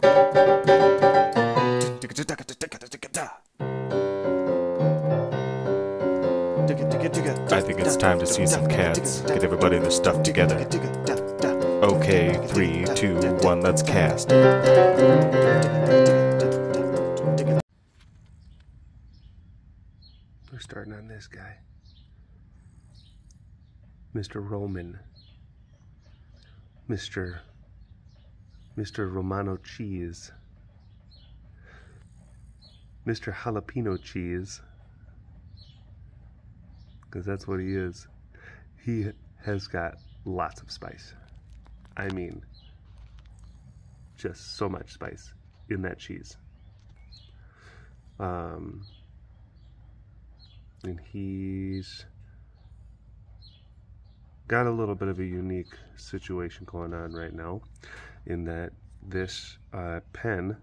I think it's time to see some cats. Get everybody their stuff together. Okay, 3, 2, 1, let's cast. We're starting on this guy. Mr. Roman. Mr. Romano cheese. Mr. Jalapeno cheese. Because that's what he is. He has got lots of spice. I mean, just so much spice in that cheese. And he's got a little bit of a unique situation going on right now, in that this pen,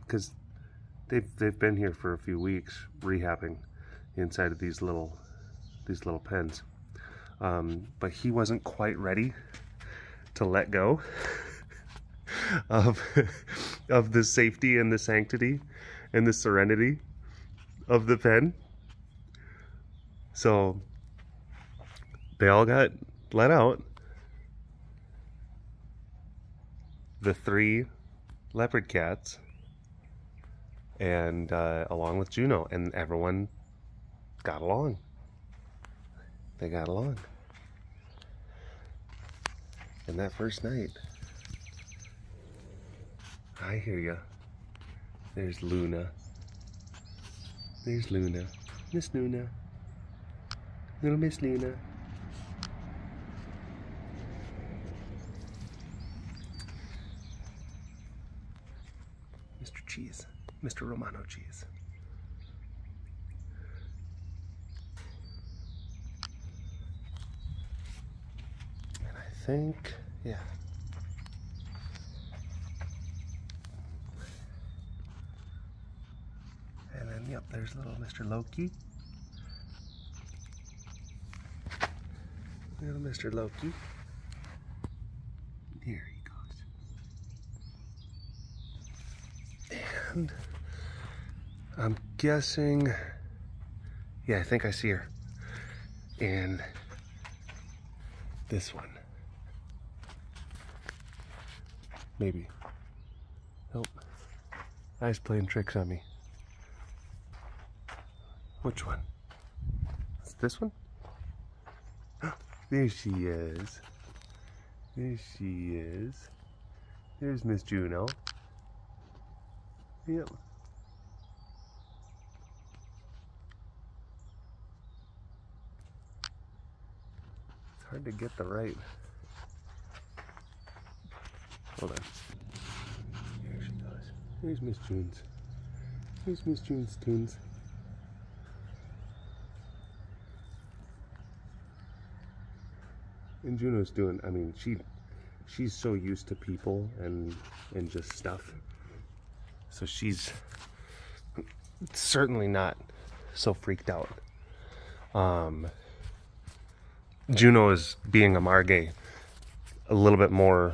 because they've been here for a few weeks rehabbing inside of these little pens, but he wasn't quite ready to let go of the safety and the sanctity and the serenity of the pen. So they all got let out. The 3 leopard cats, and along with Juno, and everyone got along. They got along. And that first night, I hear ya. There's Luna. There's Luna. Miss Luna. Little Miss Luna. Mr. Cheese. Mr. Romano cheese. And I think, yeah. And then, yep, there's little Mr. Loki. Little Mr. Loki. Here he goes. And I'm guessing, yeah, I think I see her in this one. Maybe. Nope. Eyes playing tricks on me. Which one? Is this one? There she is. There she is. There's Miss Juno. Yep. It's hard to get the right. Hold on. Here she goes. Here's Miss June's. Here's Miss June's tunes. And Juno's doing, I mean, she's so used to people and just stuff. So she's certainly not so freaked out. Juno is being a Margay, a little bit more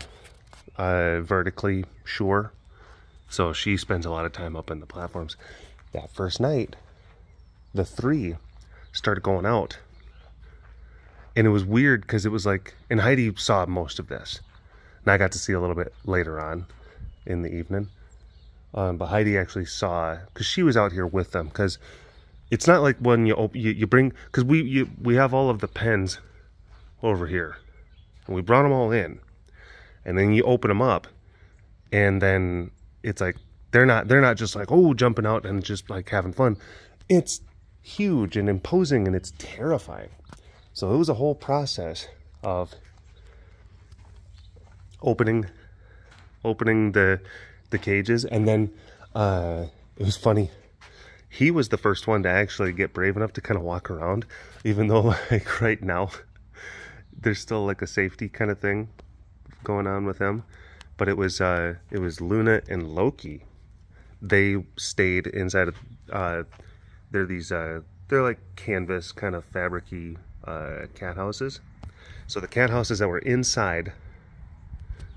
vertically sure. So she spends a lot of time up in the platforms. That first night, the 3 started going out. And it was weird because it was like, and Heidi saw most of this. And I got to see a little bit later on in the evening. But Heidi actually saw, because she was out here with them. Because it's not like when you bring, because we have all of the pens over here. And we brought them all in. And then you open them up. And then it's like, they're not just like, oh, jumping out and just like having fun. It's huge and imposing and it's terrifying. So it was a whole process of opening the cages, and then it was funny. He was the first one to actually get brave enough to kind of walk around, even though like right now there's still like a safety kind of thing going on with him. But it was Luna and Loki. They stayed inside of they're these they're like canvas kind of fabric-y cat houses. So the cat houses that were inside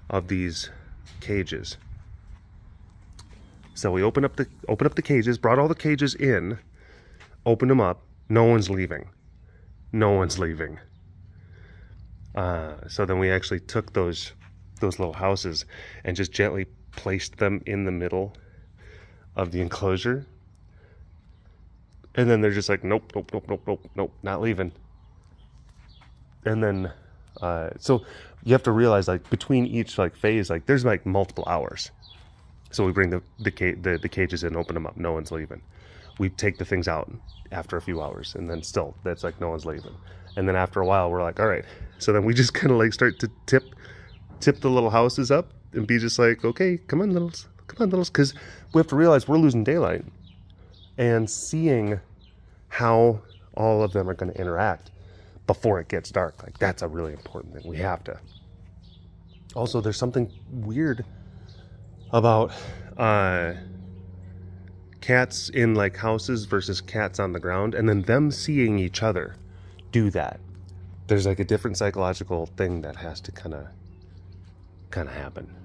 of these cages So we opened up the cages, brought all the cages in, opened them up. No one's leaving. No one's leaving. So then we actually took those little houses and just gently placed them in the middle of the enclosure. And then they're just like, nope, nope, nope, nope, nope, nope, not leaving. And then, so you have to realize, like, between each like phase, like there's like multiple hours. So we bring the cages in, open them up, no one's leaving. We take the things out after a few hours, and then still, that's like no one's leaving. And then after a while, we're like, all right. So then we just kind of like start to tip the little houses up and be just like, okay, come on, littles, because we have to realize we're losing daylight, and seeing how all of them are going to interact before it gets dark, like that's a really important thing. We have to. Also, there's something weird about cats in like houses versus cats on the ground, and then them seeing each other do that. There's like a different psychological thing that has to kind of happen.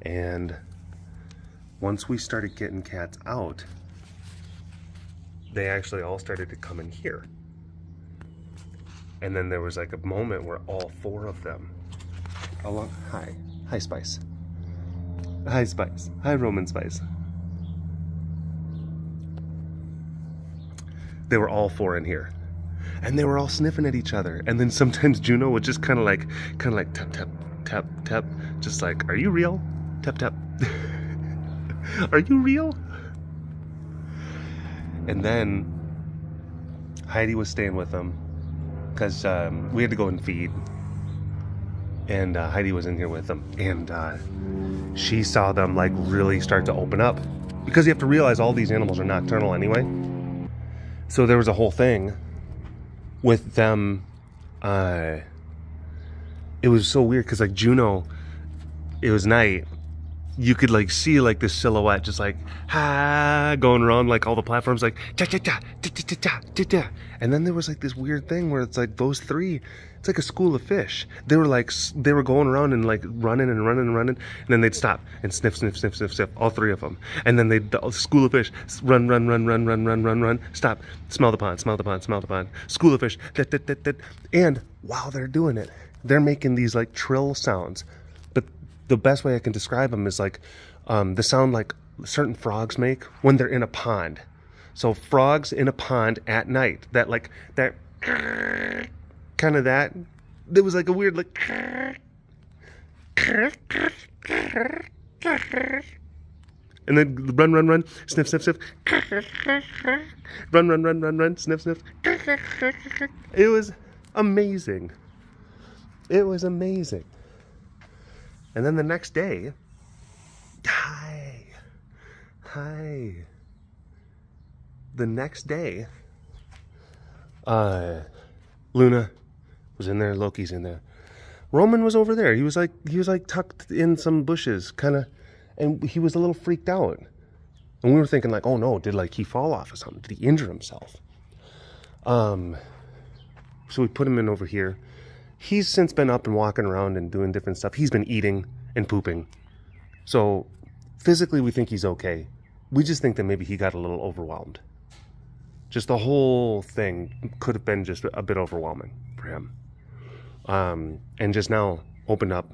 And once we started getting cats out, they actually all started to come in here. And then there was like a moment where all four of them hi Spice. Hi Spice. Hi Roman Spice. They were all four in here. And they were all sniffing at each other. And then sometimes Juno would just kind of like tap, tap, tap, tap. Just like, are you real? Tap, tap. Are you real? And then Heidi was staying with them because we had to go and feed. And Heidi was in here with them. And she saw them like really start to open up. Because you have to realize all these animals are nocturnal anyway. So there was a whole thing with them. It was so weird because like Juno, it was night. You could like see like this silhouette just like going around like all the platforms like cha cha cha cha cha cha cha cha. And then there was like this weird thing where it's like those three, it's like a school of fish. They were going around and like running and running and running, and then they'd stop and sniff, sniff, sniff, sniff, sniff, all three of them. And then the school of fish run, run, run, run, run, run, run, run, stop, smell the pond, smell the pond, smell the pond, school of fish, that, that, that, that. And while they're doing it, they're making these like trill sounds. But the best way I can describe them is like the sound like certain frogs make when they're in a pond. So frogs in a pond at night, that like that kind of that. There was like a weird like and then run, run, run, sniff, sniff, sniff, run, run, run, run, run, sniff, sniff. It was amazing. It was amazing. And then the next day, hi. The next day, Luna was in there, Loki's in there. Roman was over there. He was like tucked in some bushes, kind of, and he was a little freaked out. And we were thinking like, oh no, did like he fall off or something? Did he injure himself? So we put him in over here. He's since been up and walking around and doing different stuff. He's been eating and pooping. So physically we think he's okay. We just think that maybe he got a little overwhelmed. Just the whole thing could have been just a bit overwhelming for him. And just now opened up.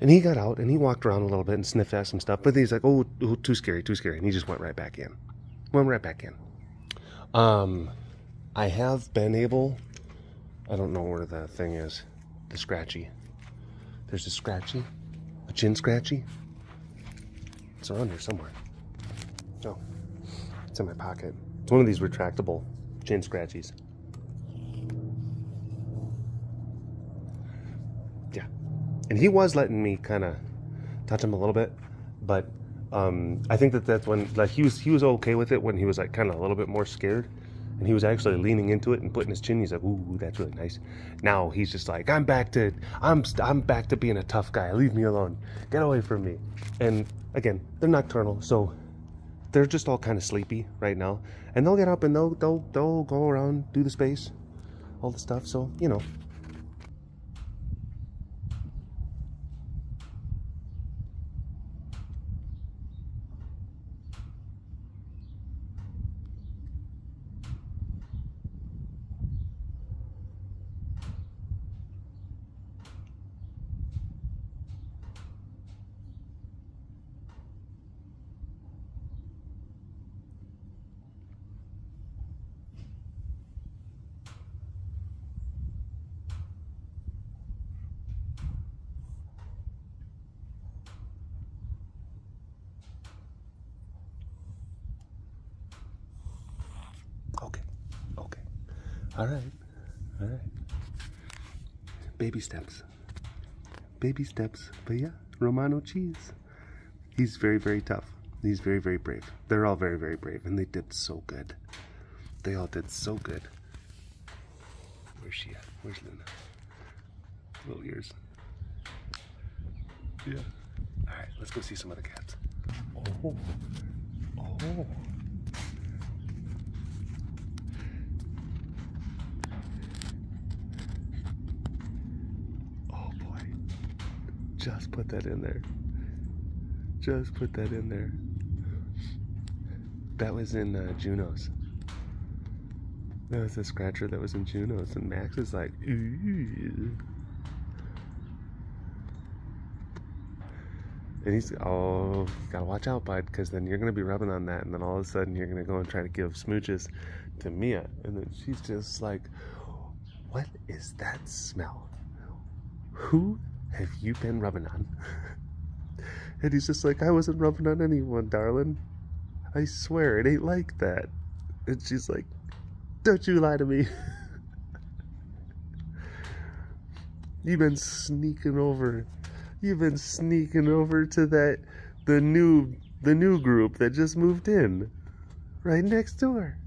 And he got out and he walked around a little bit and sniffed at some stuff. But he's like, oh, too scary, too scary. And he just went right back in. I have been able... I don't know where the thing is. The scratchy. There's a scratchy. A chin scratchy. It's around here somewhere. Oh. It's in my pocket. It's one of these retractable chin scratchies. Yeah. And he was letting me kind of touch him a little bit. But I think that's when like he was okay with it when he was like kind of a little bit more scared. And he was actually leaning into it and putting his chin. He's like, "Ooh, that's really nice." Now he's just like, "I'm back to being a tough guy. Leave me alone. Get away from me." And again, they're nocturnal, so they're just all kind of sleepy right now. And they'll get up and they'll go around, do the space, all the stuff. So you know. All right. All right. Baby steps. Baby steps. But yeah, Romano cheese. He's very, very tough. He's very, very brave. They're all very, very brave. And they did so good. They all did so good. Where's she at? Where's Luna? Little ears. Yeah. All right, let's go see some other cats. Oh. Oh. Oh boy. Just put that in there. Just put that in there. That was in Juno's. That was a scratcher that was in Juno's, and Max is like, ooh. And he's, oh, gotta watch out, bud, because then you're gonna be rubbing on that, and then all of a sudden you're gonna go and try to give smooches to Mia, and then she's just like, what is that smell? Who have you been rubbing on? And he's just like, I wasn't rubbing on anyone, darling. I swear, it ain't like that. And she's like, don't you lie to me. You've been sneaking over. You've been sneaking over to that, the new group that just moved in. Right next door.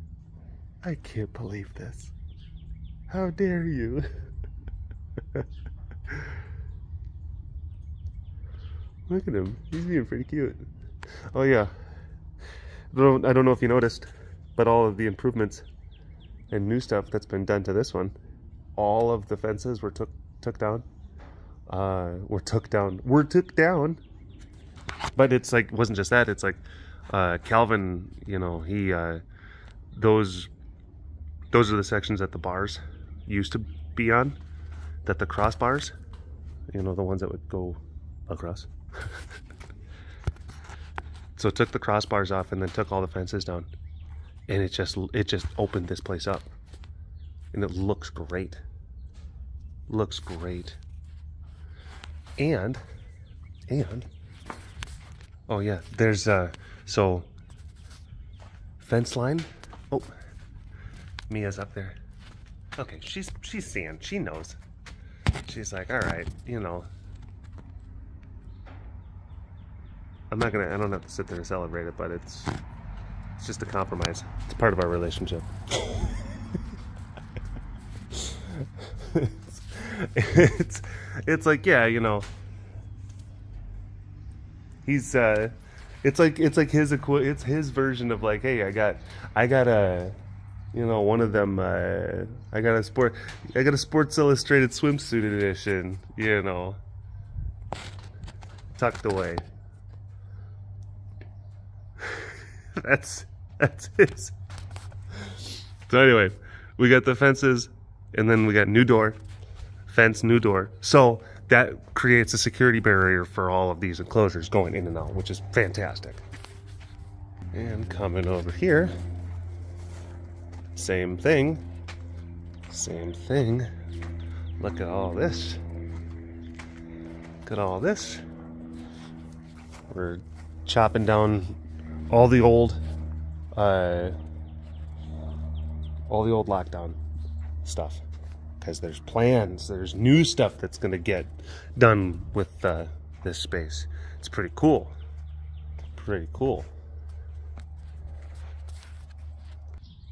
I can't believe this. How dare you? Look at him. He's being pretty cute. Oh yeah. I don't know if you noticed, but all of the improvements and new stuff that's been done to this one, all of the fences were took down. Were took down. But it's like, wasn't just that, it's like Calvin, you know, he those are the sections that the bars used to be on, that the crossbars, you know, the ones that would go across. So it took the crossbars off and then took all the fences down, and it just opened this place up, and it looks great. Looks great. And oh yeah, there's so fence line. Oh, Mia's up there. Okay, she's seeing. She knows. She's like, all right, you know. I don't have to sit there and celebrate it, but it's just a compromise. It's part of our relationship. it's like, yeah, you know, he's it's like it's his version of like, hey, I got a, you know, one of them, I got a Sports Illustrated swimsuit edition, you know, tucked away. That's his. So anyway, we got the fences, and then we got new door, fence, new door. So that creates a security barrier for all of these enclosures going in and out, which is fantastic. And coming over here, same thing. Same thing. Look at all this. Look at all this. We're chopping down all the old lockdown stuff, because there's plans, there's new stuff that's going to get done with this space. It's pretty cool. Pretty cool.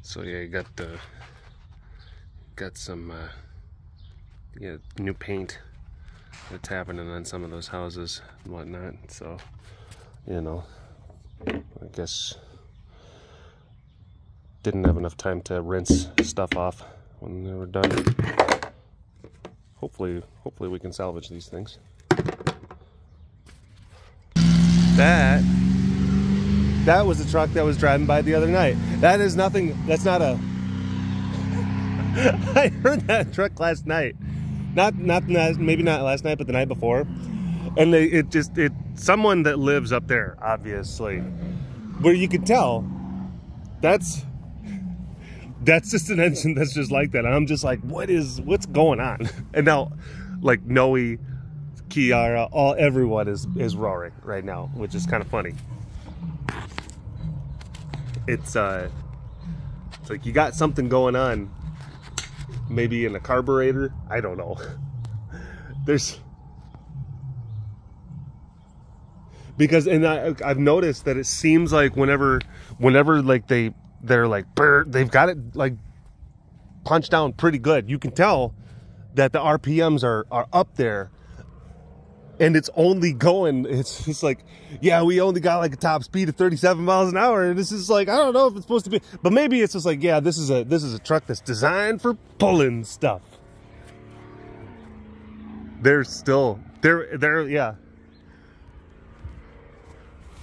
So yeah, you got some new paint that's happening on some of those houses and whatnot. So, you know, I guess didn't have enough time to rinse stuff off when they were done. Hopefully we can salvage these things. That was a truck that was driving by the other night. That is nothing. That's not a. I heard that truck last night. Maybe not last night, but the night before. And it someone that lives up there, obviously, where you could tell that's just an engine that's just like that. And I'm just like, what's going on? And now, like, Noe, Kiara, everyone is roaring right now, which is kind of funny. It's like you got something going on maybe in a carburetor. I don't know. I've noticed that it seems like whenever like they're like they've got it like punched down pretty good. You can tell that the RPMs are up there, and it's only going. It's just like, yeah, we only got like a top speed of 37 miles an hour, and this is like, I don't know if it's supposed to be, but maybe it's just like, yeah, this is a truck that's designed for pulling stuff. They're yeah.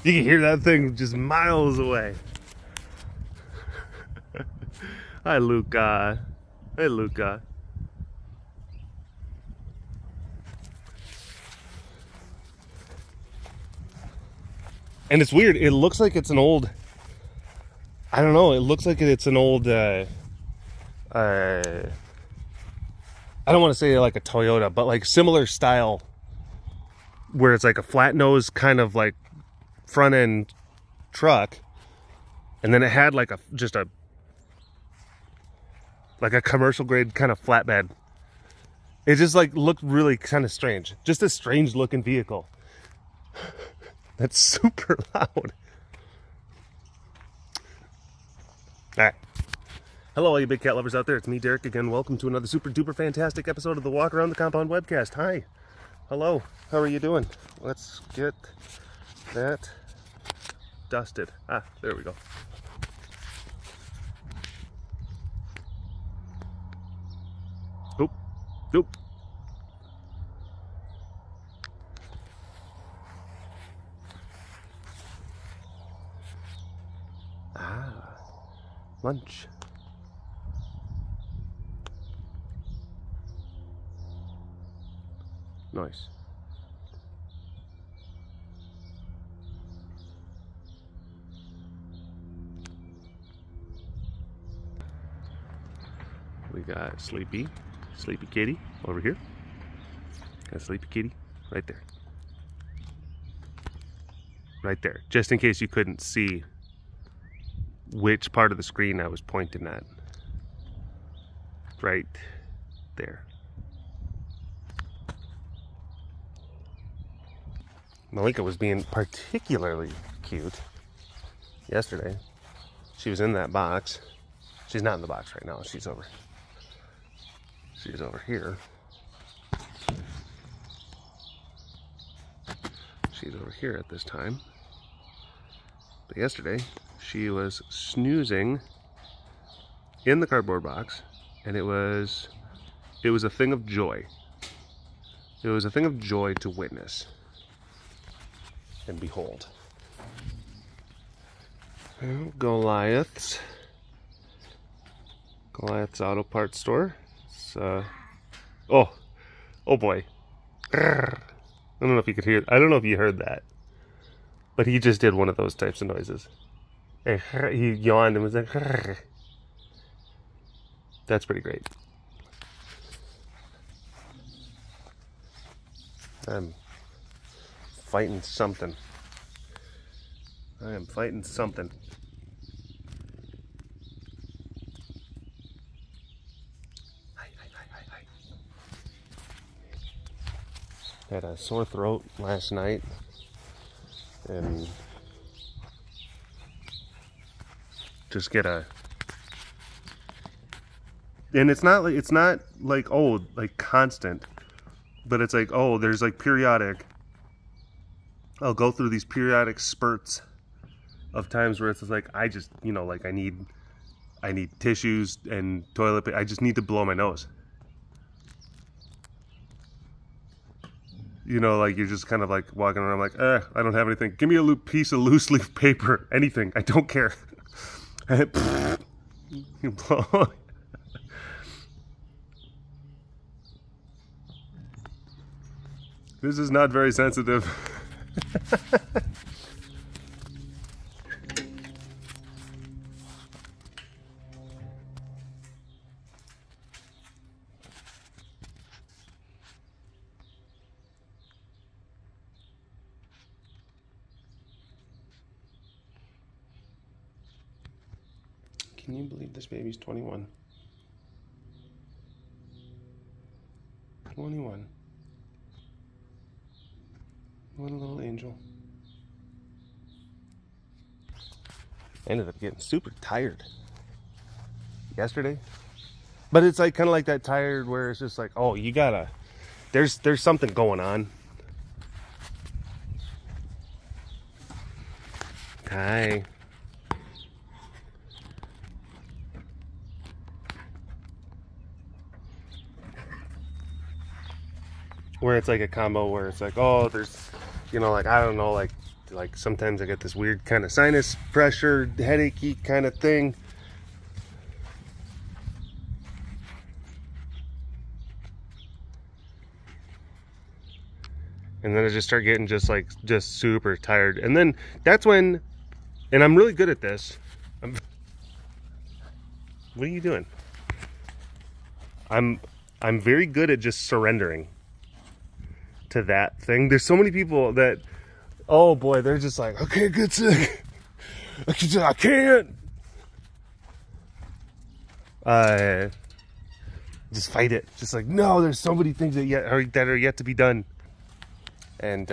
You can hear that thing just miles away. Hi, Luca. Hey, Luca. And it's weird. It looks like it's an old, I don't know. It looks like it's an old, I don't want to say like a Toyota, but like similar style, where it's like a flat nose kind of like front end truck, and then it had like just a commercial grade kind of flatbed. It just like looked really kind of strange. Just a strange looking vehicle. That's super loud. All right. Hello, all you big cat lovers out there. It's me, Derek, again. Welcome to another super duper fantastic episode of the Walk Around the Compound webcast. Hi. Hello. How are you doing? Let's get that dusted. Ah, there we go. Oop. Oop. Ah, lunch. Nice. We got Sleepy Kitty over here. Got Sleepy Kitty right there. Right there. Just in case you couldn't see which part of the screen I was pointing at. Right there. Malika was being particularly cute yesterday. She was in that box. She's not in the box right now. She's over here. She's over here at this time. But yesterday, she was snoozing in the cardboard box, and it was a thing of joy. It was a thing of joy to witness and behold. Goliath's Auto Parts Store. It's, oh boy. I don't know if you could hear. I don't know if you heard that, but he just did one of those types of noises. He yawned and was like, that's pretty great. I'm fighting something. I am fighting something. Hi. Had a sore throat last night, and just get a. And it's not like oh, like constant, but it's like, oh, there's like periodic. I'll go through these periodic spurts of times where it's just like, I just, you know, like I need tissues and toilet paper. I just need to blow my nose. You know, like you're just kind of like walking around like, I don't have anything. Give me a piece of loose leaf paper, anything. I don't care. You blow. This is not very sensitive. Can you believe this baby's 21? little angel. I ended up getting super tired yesterday. But it's like kind of like that tired where it's just like, oh, you gotta, there's something going on. Hi. Where it's like a combo where it's like, oh, there's, you know, like, I don't know, like sometimes I get this weird kind of sinus pressure, headachy kind of thing. And then I just start getting just super tired. And then that's when, and I'm really good at this. What are you doing? I'm very good at just surrendering to that thing. There's so many people that, oh boy, they're just like, okay, get sick. I can't. Just fight it. Just like, no, there's so many things that are yet to be done. And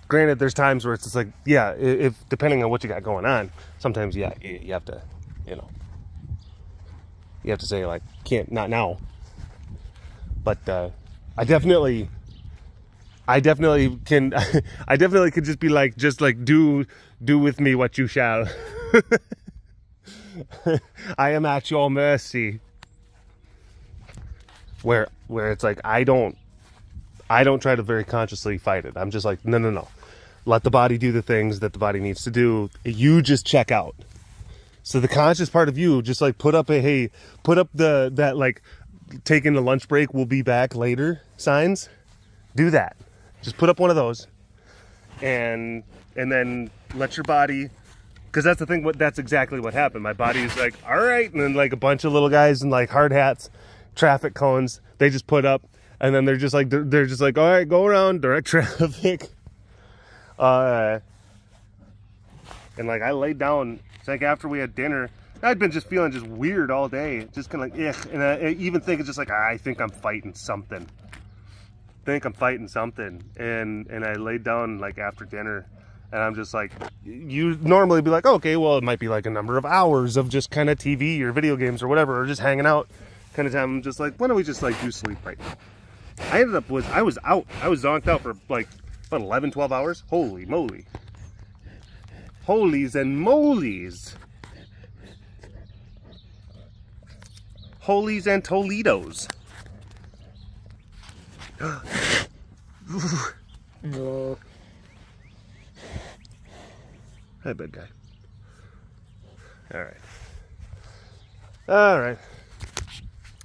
granted, there's times where it's just like, yeah, if depending on what you got going on, sometimes, yeah, you have to, you know, you have to say like, can't, not now. But I definitely can. I definitely could just be like, do with me what you shall. I am at your mercy. Where it's like, I don't try to very consciously fight it. I'm just like, no. Let the body do the things that the body needs to do. You just check out. So the conscious part of you just like put up that like taking the lunch break, we'll be back later signs. Do that. Just put up one of those and then let your body, because that's the thing, that's exactly what happened. My body's like, all right. And then like a bunch of little guys in like hard hats, traffic cones, they just put up. And then they're just like, all right, go around, direct traffic. And like I laid down, it's like after we had dinner, I'd been just feeling just weird all day. Just kind of like, ugh. And I even think it's just like, I think I'm fighting something. And I laid down like after dinner and I'm just like, you normally be like, okay, well, it might be like a number of hours of just kind of TV or video games or whatever, or just hanging out kind of time. I'm just like, why don't we just like do sleep right now? I was zonked out for like, about 11, 12 hours. Holy moly. Holies and molies. Holies and Toledos. No. Hi, bad guy. All right.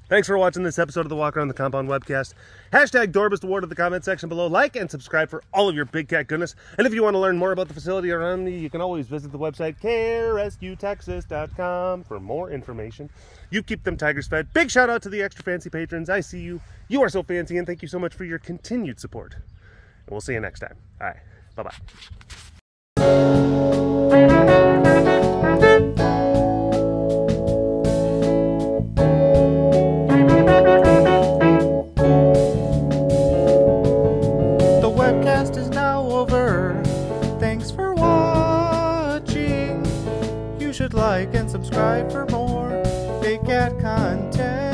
Thanks for watching this episode of the Walk Around the Compound webcast. Hashtag Dorbus Award in the comment section below. Like and subscribe for all of your big cat goodness. And if you want to learn more about the facility around me, you can always visit the website KRSUTexas.com for more information. You keep them tigers fed. Big shout out to the extra fancy patrons. I see you. You are so fancy, and thank you so much for your continued support. And we'll see you next time. All right. Bye-bye. Like and subscribe for more big cat content.